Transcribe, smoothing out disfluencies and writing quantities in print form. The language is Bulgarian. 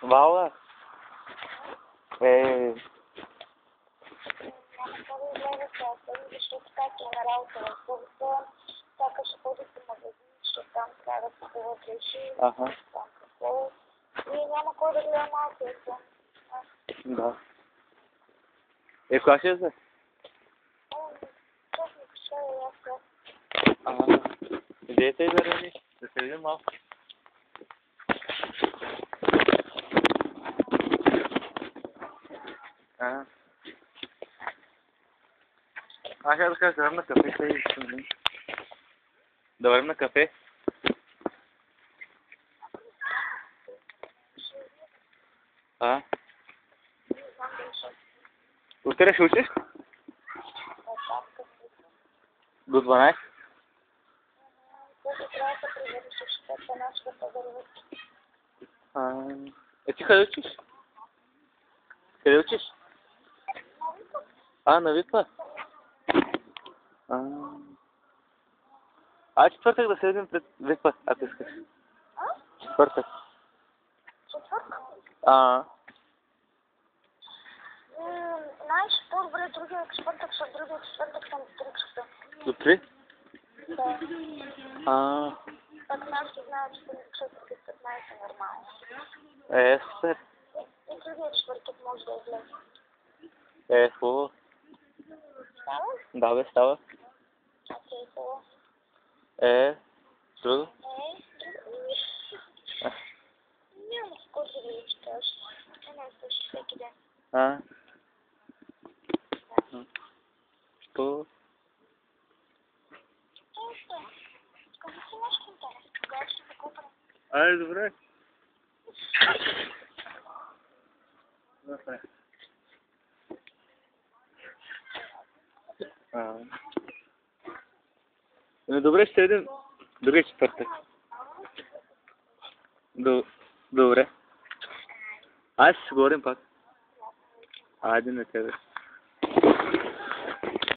Вала? Защото така е на работа в Бурса, така ще ходите в магазин, защото там трябва да купуват реши, там какво. И няма кой да гледа малко. Да. Кога ще се? Честно кажа, и аз. Идеята е да рани, да се видим малко. Аз ще да кажа да върна кафе, да върна кафе. Откъде ще учиш? До 12? Ти къде учиш? Къде учиш? На Випа? Четвъртък да се видим пред Випа, ако искаш. Четвъртък. Четвъртък? Знаеш, по-добре другия четвъртък, защото другия четвъртък съм до 3 часа. До 3? Да. 15 знаят, че съм до 4 без 15 нормално. Супер. И другия четвъртък може да излезе. Хубаво. Става? Да, бе, става. Окей, хубаво. Друго? Няма с който да ви читаш. Не слушаш всеки ден. Що? Кажи си нещо интересно. Кога ще се купа? Добре. Добре, ще видим другия четвъртък. Добре. Ще говорим пак. Айде на тебе.